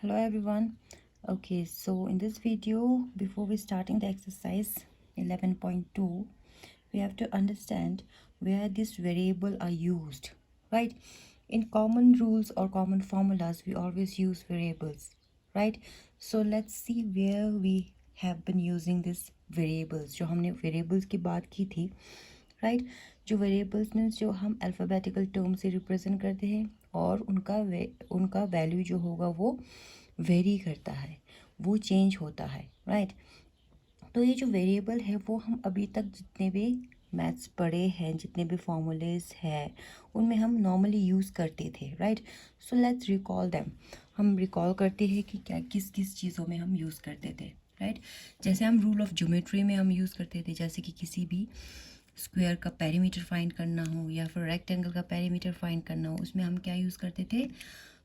Hello everyone. Okay, so in this video, before we starting the exercise 11.2, we have to understand where these variable are used, right? In common rules or common formulas, we always use variables, right? So let's see where we have been using these variables. जो हमने variables की बात की थी, right जो variables means जो हम alphabetical term से रिप्रेजेंट करते हैं और उनका वैल्यू जो होगा वो वेरी करता है, वो चेंज होता है, राइट। तो ये जो वेरिएबल है वो हम अभी तक जितने भी मैथ्स पढ़े हैं, जितने भी फॉर्मूलेज हैं, उनमें हम नॉर्मली यूज़ करते थे, right. So let's recall them. हम रिकॉल करते हैं कि क्या किस किस चीज़ों में हम यूज़ करते थे, राइट। जैसे हम रूल ऑफ ज्योमेट्री में हम यूज़ करते थे, जैसे कि किसी भी स्क्वायर का पेरीमीटर फाइंड करना हो या फिर रेक्टेंगल का पेरीमीटर फाइंड करना हो, उसमें हम क्या यूज़ करते थे,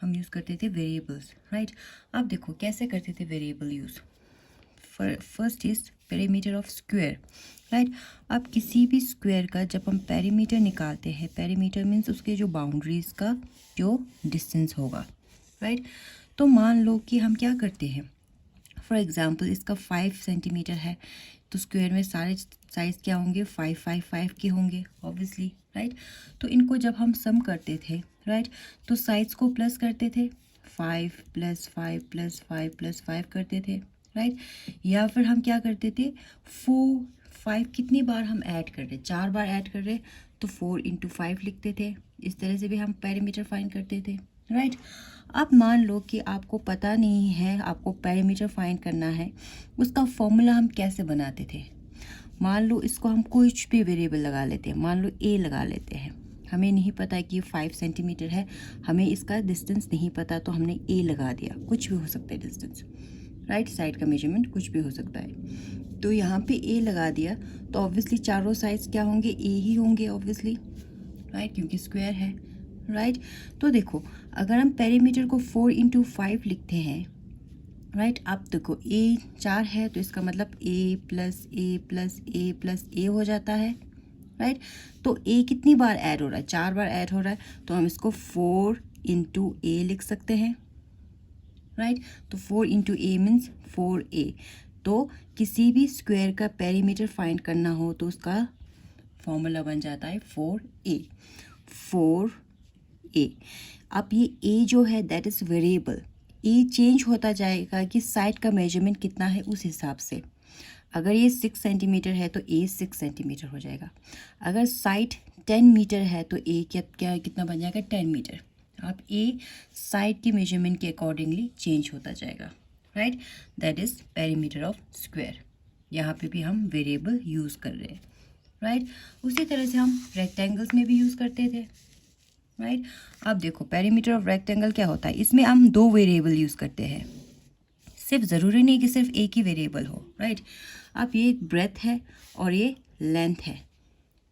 हम यूज़ करते थे वेरिएबल्स, राइट। अब देखो कैसे करते the variable use. First is perimeter of square, right. अब किसी भी स्क्वायर का जब हम पेरीमीटर निकालते हैं, पेरीमीटर मीन्स उसके जो बाउंड्रीज का जो डिस्टेंस होगा, राइट। तो मान लो कि हम क्या करते हैं, फॉर एग्ज़ाम्पल इसका 5 सेंटीमीटर है, तो स्क्वायर में सारे साइज़ क्या होंगे, 5 5 5 के होंगे ऑब्वियसली, राइट। तो इनको जब हम सम करते थे, राइट, तो साइज़ को प्लस करते थे, 5 + 5 + 5 + 5 करते थे, राइट। या फिर हम क्या करते थे, 4 5 कितनी बार हम ऐड कर रहे, 4 बार ऐड कर रहे, तो 4 × 5 लिखते थे। इस तरह से भी हम पेरीमीटर फाइंड करते थे, राइट। अब मान लो कि आपको पता नहीं है, आपको पेरीमीटर फाइंड करना है, उसका फॉर्मूला हम कैसे बनाते थे। मान लो इसको हम कुछ भी वेरिएबल लगा लेते हैं, मान लो ए लगा लेते हैं, हमें नहीं पता कि ये 5 सेंटीमीटर है, हमें इसका डिस्टेंस नहीं पता, तो हमने ए लगा दिया, कुछ भी हो सकता है डिस्टेंस, राइट, साइड का मेजरमेंट कुछ भी हो सकता है। तो यहाँ पे ए लगा दिया, तो ऑब्वियसली चारों साइड्स क्या होंगे, ए ही होंगे ऑब्वियसली, राइट, क्योंकि स्क्वायर है, राइट। तो देखो अगर हम पेरीमीटर को 4 × 5 लिखते हैं, राइट, अब देखो ए 4 है, तो इसका मतलब a + a + a + a हो जाता है, राइट। तो a कितनी बार ऐड हो रहा है, 4 बार ऐड हो रहा है, तो हम इसको 4 × a लिख सकते हैं, राइट। तो 4 × a मीन्स 4a। तो किसी भी स्क्वायर का पेरीमीटर फाइंड करना हो तो उसका फॉर्मूला बन जाता है 4a, 4a। अब ये a जो है that is variable, A change होता जाएगा कि साइड का मेजरमेंट कितना है उस हिसाब से। अगर ये 6 सेंटीमीटर है तो ए 6 सेंटीमीटर हो जाएगा, अगर साइड 10 मीटर है तो ए क्या कितना बन जाएगा, 10 मीटर। अब ए साइड की मेजरमेंट के अकॉर्डिंगली चेंज होता जाएगा, right. That is perimeter of square. यहाँ पे भी हम वेरिएबल यूज़ कर रहे हैं, राइट। उसी तरह से हम रेक्टेंगल्स में भी यूज़ करते थे, राइट। अब देखो पेरीमीटर ऑफ रेक्टेंगल क्या होता है, इसमें हम 2 वेरिएबल यूज़ करते हैं, सिर्फ ज़रूरी नहीं कि सिर्फ एक ही वेरिएबल हो, राइट। अब ये ब्रेथ है और ये लेंथ है,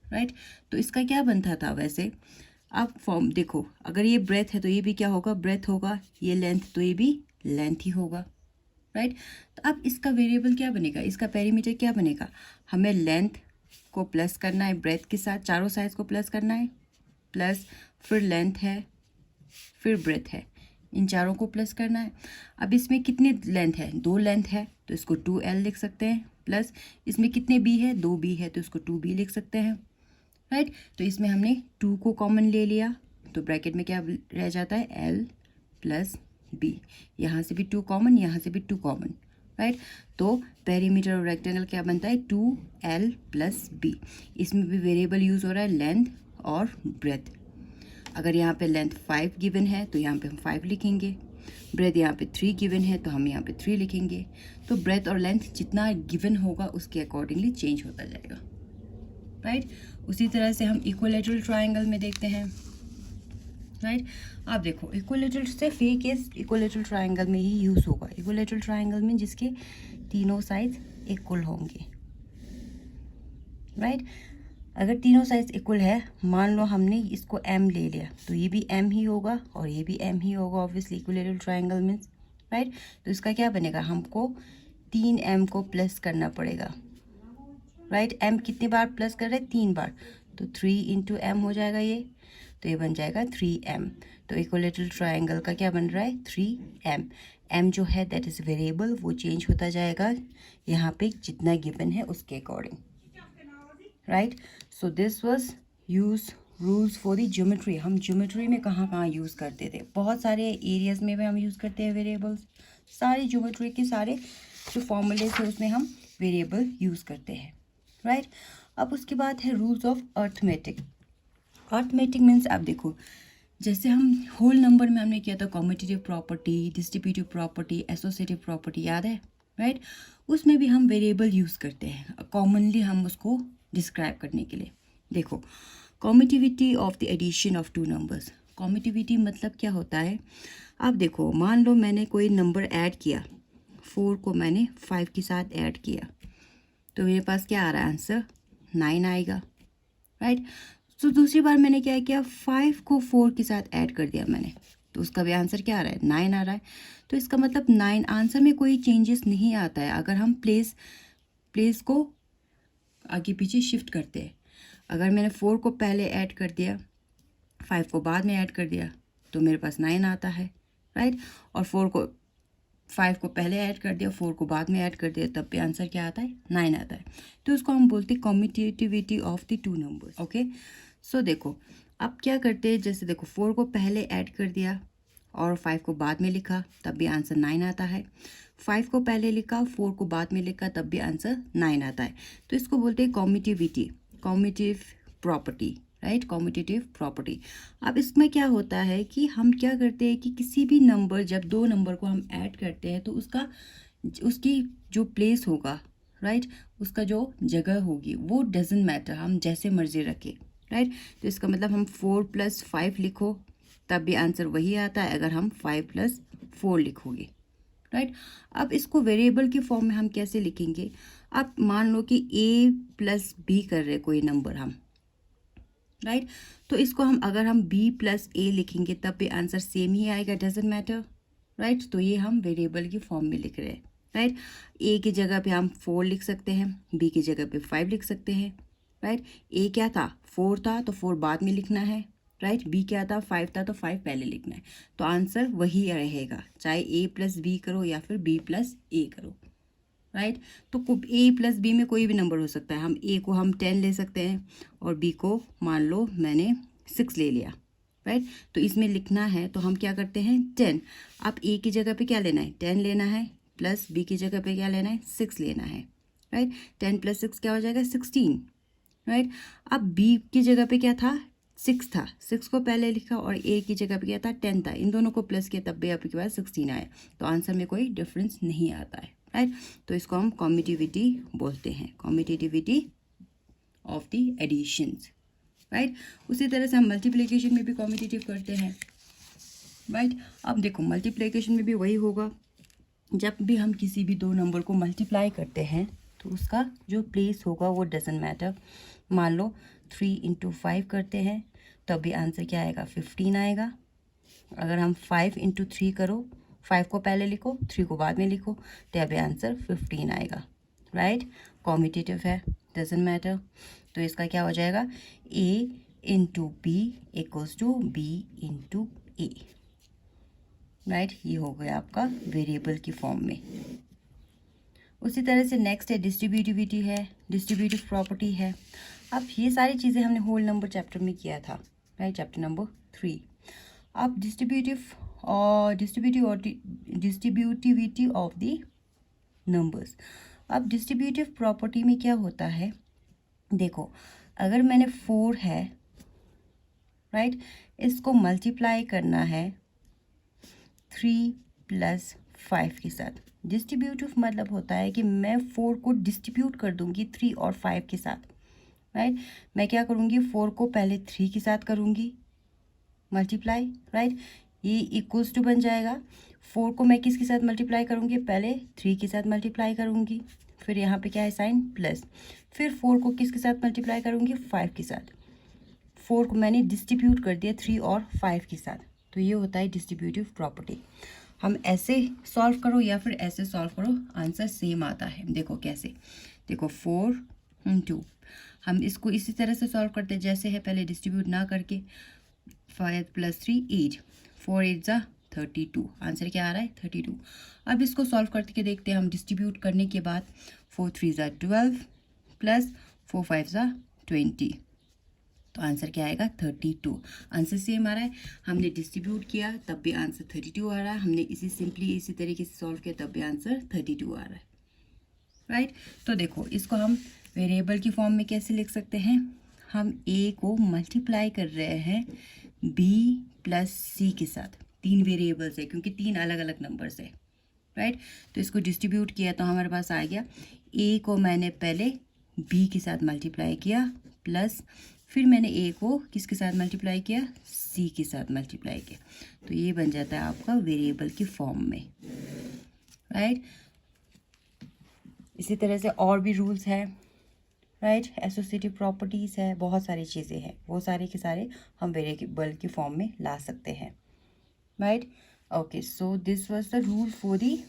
राइट। तो इसका क्या बनता था वैसे, अब फॉर्म देखो, अगर ये ब्रेथ है तो ये भी क्या होगा, ब्रेथ होगा, ये लेंथ तो ये भी लेंथ ही होगा, राइट। तो अब इसका वेरिएबल क्या बनेगा, इसका पेरीमीटर क्या बनेगा, हमें लेंथ को प्लस करना है ब्रेथ के साथ, चारों साइड्स को प्लस करना है, प्लस फिर लेंथ है, फिर ब्रेथ है, इन चारों को प्लस करना है। अब इसमें कितने लेंथ है, 2 लेंथ है, तो इसको 2l लिख सकते हैं, प्लस इसमें कितने b है, 2 b है, तो इसको 2b लिख सकते हैं, राइट। तो इसमें हमने 2 को कॉमन ले लिया, तो ब्रैकेट में क्या रह जाता है, l + b, यहाँ से भी 2 कॉमन, यहाँ से भी 2 कॉमन, राइट। तो पेरीमीटर ऑफ रेक्टेंगल क्या बनता है, 2l + b। इसमें भी वेरिएबल यूज़ हो रहा है लेंथ और ब्रेथ। अगर यहाँ पे लेंथ 5 गिवन है तो यहाँ पे हम 5 लिखेंगे, ब्रेथ यहाँ पे 3 गिवन है तो हम यहाँ पे 3 लिखेंगे। तो ब्रेथ और लेंथ जितना गिवन होगा उसके अकॉर्डिंगली चेंज होता जाएगा, राइट। उसी तरह से हम इक्विलैटरल ट्रायंगल में देखते हैं, राइट। आप देखो इक्विलैटरल सिर्फ ये केस इक्विलैटरल ट्रायंगल में ही यूज़ होगा, इक्विलैटरल ट्रायंगल में जिसके तीनों साइड्स इक्वल होंगे, राइट। अगर तीनों साइज इक्वल है, मान लो हमने इसको m ले लिया, तो ये भी m ही होगा और ये भी m ही होगा obviously, equilateral triangle means, right. तो इसका क्या बनेगा, हमको 3m को प्लस करना पड़ेगा, राइट। m कितनी बार प्लस कर रहे हैं, 3 बार, तो 3 × m हो जाएगा ये, तो ये बन जाएगा 3m। तो इक्विलेटरल ट्रायंगल का क्या बन रहा है 3m। m जो है दैट इज़ वेरिएबल, वो चेंज होता जाएगा यहाँ पे जितना गिवन है उसके according, right. So this was use rules for the geometry. हम ज्योमेट्री में कहाँ कहाँ यूज़ करते थे, बहुत सारे एरियाज में भी हम यूज़ करते हैं वेरिएबल्स। सारी ज्योमेट्री के सारे जो फॉर्मूलेज है उसमें हम वेरिएबल यूज़ करते हैं, राइट। अब उसके बाद है rules of arithmetic. Arithmetic means आप देखो, जैसे हम होल नंबर में हमने किया था commutative property, distributive property, associative property, याद है, राइट। उसमें भी हम वेरिएबल यूज़ करते हैं कॉमनली हम उसको डिस्क्राइब करने के लिए। देखो, commutativity of the addition of two numbers. Commutativity मतलब क्या होता है, आप देखो, मान लो मैंने कोई नंबर ऐड किया, 4 को मैंने 5 के साथ ऐड किया, तो मेरे पास क्या आ रहा है आंसर 9 आएगा, राइट। तो दूसरी बार मैंने क्या किया, 5 को 4 के साथ ऐड कर दिया मैंने, तो उसका भी आंसर क्या आ रहा है 9 आ रहा है। तो इसका मतलब 9 आंसर में कोई चेंजेस नहीं आता है अगर हम प्लेस को आगे पीछे शिफ्ट करते हैं। अगर मैंने 4 को पहले ऐड कर दिया, 5 को बाद में ऐड कर दिया, तो मेरे पास 9 आता है, राइट। और 5 को पहले ऐड कर दिया, 4 को बाद में ऐड कर दिया, तब भी आंसर क्या आता है 9 आता है। तो उसको हम बोलते हैं commutativity of the two numbers, okay. So देखो, अब क्या करते हैं, जैसे देखो 4 को पहले ऐड कर दिया और 5 को बाद में लिखा, तब भी आंसर 9 आता है। 5 को पहले लिखा, 4 को बाद में लिखा, तब भी आंसर 9 आता है। तो इसको बोलते हैं कॉम्यूटिविटी, कॉम्यूटिव प्रॉपर्टी, राइट, कॉम्यूटेटिव प्रॉपर्टी। अब इसमें क्या होता है कि हम क्या करते हैं कि किसी भी नंबर, जब दो नंबर को हम ऐड करते हैं तो उसकी जो प्लेस होगा, राइट, उसका जो जगह होगी वो डजेंट मैटर, हम जैसे मर्जी रखें, राइट। तो इसका मतलब हम 4 + 5 लिखो तब भी आंसर वही आता है अगर हम 5 + 4 लिखोगे, राइट। अब इसको वेरिएबल की फॉर्म में हम कैसे लिखेंगे, अब मान लो कि a + b कर रहे कोई नंबर हम, राइट। तो इसको अगर हम b + a लिखेंगे तब भी आंसर सेम ही आएगा, डजेंट मैटर, राइट। तो ये हम वेरिएबल की फॉर्म में लिख रहे हैं, राइट। a की जगह पे हम 4 लिख सकते हैं, b की जगह पे 5 लिख सकते हैं, राइट। a क्या था 4 था तो 4 बाद में लिखना है, राइट। b क्या था 5 था तो 5 पहले लिखना है। तो आंसर वही रहेगा, चाहे a + b करो या फिर b + a करो, राइट। तो a + b में कोई भी नंबर हो सकता है, हम a को हम 10 ले सकते हैं और b को मान लो मैंने 6 ले लिया, राइट। तो इसमें लिखना है तो हम क्या करते हैं 10। अब a की जगह पे क्या लेना है 10 लेना है, प्लस b की जगह पे क्या लेना है 6 लेना है, राइट। 10 + 6 क्या हो जाएगा 16, राइट। अब b की जगह पे क्या था 6 था, 6 को पहले लिखा और a की जगह पे क्या था 10 था, इन दोनों को प्लस किया तब भी आपके पास 16 आया। तो आंसर में कोई डिफरेंस नहीं आता है, राइट। तो इसको हम कॉम्यूटिविटी बोलते हैं, कॉम्यूटिविटी ऑफ द एडिशंस, राइट। उसी तरह से हम मल्टीप्लिकेशन में भी कॉम्यूटेटिव करते हैं, राइट। अब देखो मल्टीप्लिकेशन में भी वही होगा, जब भी हम किसी भी दो नंबर को मल्टीप्लाई करते हैं तो उसका जो प्लेस होगा वो डजेंट मैटर। मान लो 3 × 5 करते हैं तब भी आंसर क्या आएगा 15 आएगा। अगर हम 5 × 3 करो, 5 को पहले लिखो 3 को बाद में लिखो, तब भी आंसर 15 आएगा, राइट। कॉम्यूटेटिव है, डजेंट मैटर। तो इसका क्या हो जाएगा a × b = b × a, right. ये हो गया आपका वेरिएबल की फॉर्म में। उसी तरह से नेक्स्ट है डिस्ट्रीब्यूटिविटी है, डिस्ट्रीब्यूटिव प्रॉपर्टी है। अब ये सारी चीज़ें हमने होल नंबर चैप्टर में किया था, राइट, चैप्टर नंबर 3। अब डिस्ट्रीब्यूटिविटी ऑफ द नंबर्स। अब डिस्ट्रीब्यूटिव प्रॉपर्टी में क्या होता है, देखो अगर मैंने 4 है, राइट, इसको मल्टीप्लाई करना है 3 + 5 के साथ। डिस्ट्रीब्यूटिव मतलब होता है कि मैं 4 को डिस्ट्रीब्यूट कर दूंगी 3 और 5 के साथ, राइट। मैं क्या करूंगी 4 को पहले 3 के साथ करूंगी मल्टीप्लाई, राइट। ये इक्वल्स टू बन जाएगा, 4 को मैं किसके साथ मल्टीप्लाई करूंगी, पहले 3 के साथ मल्टीप्लाई करूंगी, फिर यहाँ पे क्या है साइन प्लस, फिर 4 को किसके साथ मल्टीप्लाई करूंगी 5 के साथ। 4 को मैंने डिस्ट्रीब्यूट कर दिया 3 और 5 के साथ। तो ये होता है डिस्ट्रीब्यूटिव प्रॉपर्टी। हम ऐसे सॉल्व करो या फिर ऐसे सॉल्व करो, आंसर सेम आता है। देखो कैसे, देखो 4 × 2, हम इसको इसी तरह से सॉल्व करते हैं जैसे है, पहले डिस्ट्रीब्यूट ना करके 5 + 3 8, 4 8 ज़ा 32। आंसर क्या आ रहा है? 32। अब इसको सॉल्व करके देखते हैं हम। डिस्ट्रीब्यूट करने के बाद 4 3 ज़ा 12 प्लस 4 5 ज़ा 20, तो आंसर क्या आएगा? 32। आंसर सेम आ रहा है। हमने डिस्ट्रीब्यूट किया तब भी आंसर 32 आ रहा है, हमने सिंपली इसी तरीके से सॉल्व किया तब भी आंसर 32 आ रहा है, राइट। तो देखो, इसको हम वेरिएबल की फॉर्म में कैसे लिख सकते हैं? हम a को मल्टीप्लाई कर रहे हैं b प्लस c के साथ। 3 वेरिएबल्स है क्योंकि 3 अलग अलग नंबर्स है, राइट। तो इसको डिस्ट्रीब्यूट किया तो हमारे पास आ गया, a को मैंने पहले b के साथ मल्टीप्लाई किया, प्लस फिर मैंने a को किसके साथ मल्टीप्लाई किया? c के साथ मल्टीप्लाई किया। तो ये बन जाता है आपका वेरिएबल की फॉर्म में, राइट। इसी तरह से और भी रूल्स हैं, राइट। एसोसिएटिव प्रॉपर्टीज़ है, बहुत सारी चीज़ें हैं, वो सारे के सारे हम वेरिएबल की फॉर्म में ला सकते हैं, right. Okay, so this was the rule for the.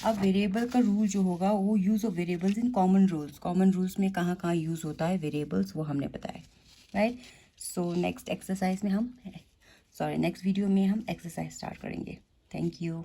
अब वेरिएबल का रूल जो होगा वो use of variables in common rules. Common rules में कहाँ कहाँ यूज़ होता है वेरिएबल्स, वो हमने बताया, राइट। सो नेक्स्ट वीडियो में हम एक्सरसाइज स्टार्ट करेंगे। Thank you.